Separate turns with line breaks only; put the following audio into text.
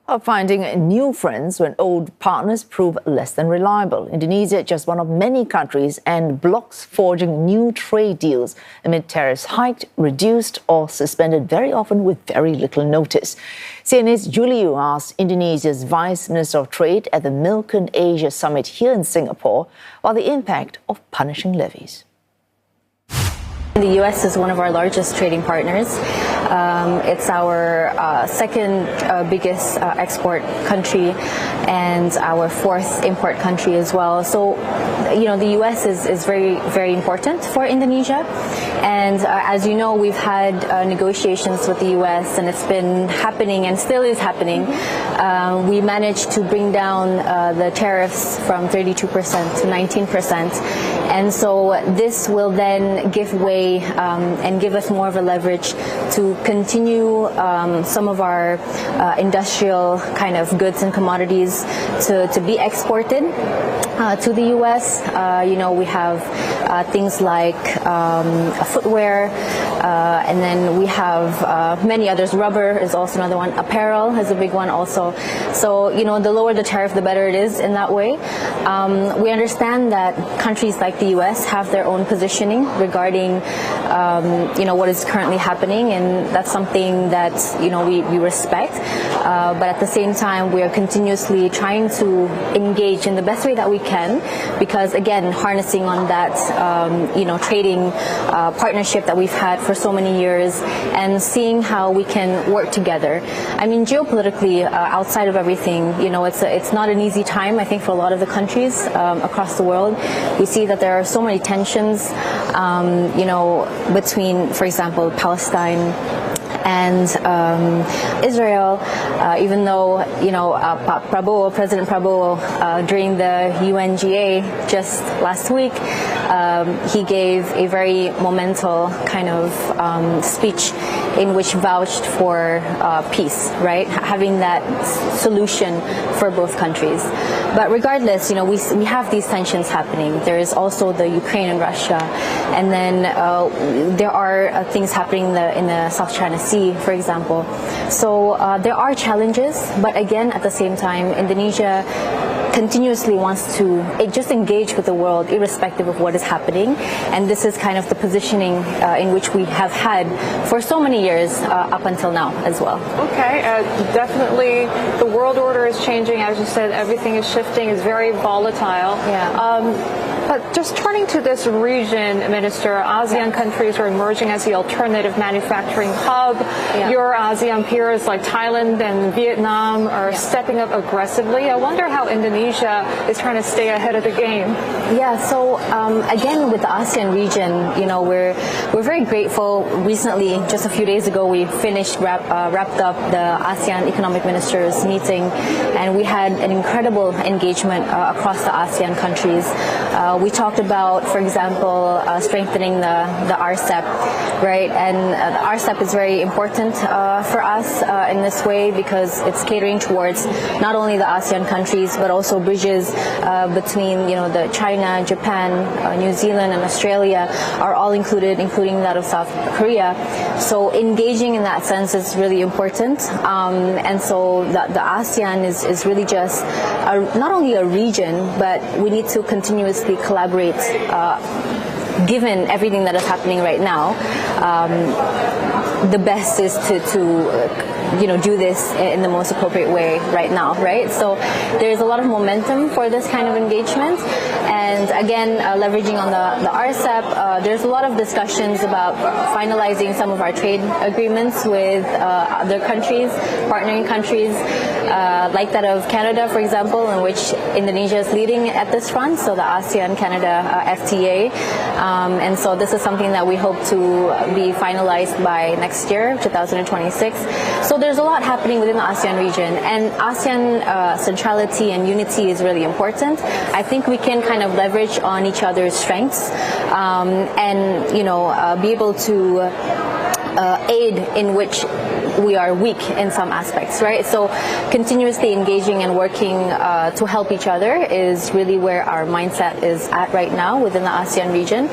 Of finding new friends when old partners prove less than reliable. Indonesia, just one of many countries and blocs forging new trade deals amid tariffs hiked, reduced or suspended very often with very little notice. CNA's Juliu asked Indonesia's Vice Minister of Trade at the Milken Asia Summit here in Singapore about the impact of punishing levies.
The U.S. is one of our largest trading partners. It's our second biggest export country and our fourth import country as well. So, the U.S. is very, very important for Indonesia. And as you know, we've had negotiations with the U.S. and it's been happening and still is happening. We managed to bring down the tariffs from 32% to 19%. And so this will then give way and give us more of a leverage to continue some of our industrial kind of goods and commodities to be exported to the U.S. We have things like footwear, and then we have many others. Rubber is also another one. Apparel is a big one also. So, the lower the tariff, the better it is in that way. We understand that countries like the U.S. have their own positioning regarding, what is currently happening, and that's something that, we respect. But at the same time, we are continuously trying to engage in the best way that we can, because again, harnessing on that, trading partnership that we've had for so many years and seeing how we can work together. I mean, geopolitically, outside of everything, it's not an easy time, I think, for a lot of the countries across the world. We see that there are so many tensions, between, for example, Palestine and Israel, even though, President Prabowo, during the UNGA just last week, he gave a very monumental kind of speech in which vouched for peace, right? Having that solution for both countries. But regardless, we have these tensions happening. There is also the Ukraine and Russia, and then there are things happening in the South China Sea, for example. So there are challenges, but again, at the same time, Indonesia continuously wants to just engage with the world irrespective of what is happening, and this is kind of the positioning in which we have had for so many years up until now as well.
Okay, definitely the world order is changing. As you said, everything is shifting, it's very volatile.
Yeah.
But just turning to this region, Minister, ASEAN countries are emerging as the alternative manufacturing hub.
Yeah.
Your ASEAN peers like Thailand and Vietnam are stepping up aggressively. I wonder how Indonesia is trying to stay ahead of the game.
Yeah, so again, with the ASEAN region, we're very grateful. Recently, just a few days ago, we wrapped up the ASEAN Economic Ministers meeting, and we had an incredible engagement across the ASEAN countries. We talked about, for example, strengthening the RCEP, right? And the RCEP is very important for us in this way because it's catering towards not only the ASEAN countries but also bridges between, the China, Japan, New Zealand, and Australia are all included, including that of South Korea. So engaging in that sense is really important. And so the ASEAN is really just not only a region, but we need to continuously collaborate given everything that is happening right now. The best is to do this in the most appropriate way right now, right? So there's a lot of momentum for this kind of engagement. And again, leveraging on the RCEP, there's a lot of discussions about finalizing some of our trade agreements with other countries, partnering countries, like that of Canada, for example, in which Indonesia is leading at this front, so the ASEAN-Canada FTA. And so this is something that we hope to be finalized by next year, 2026. So there's a lot happening within the ASEAN region, and ASEAN centrality and unity is really important. I think we can kind of leverage on each other's strengths and be able to aid in which we are weak in some aspects, right? So continuously engaging and working to help each other is really where our mindset is at right now within the ASEAN region.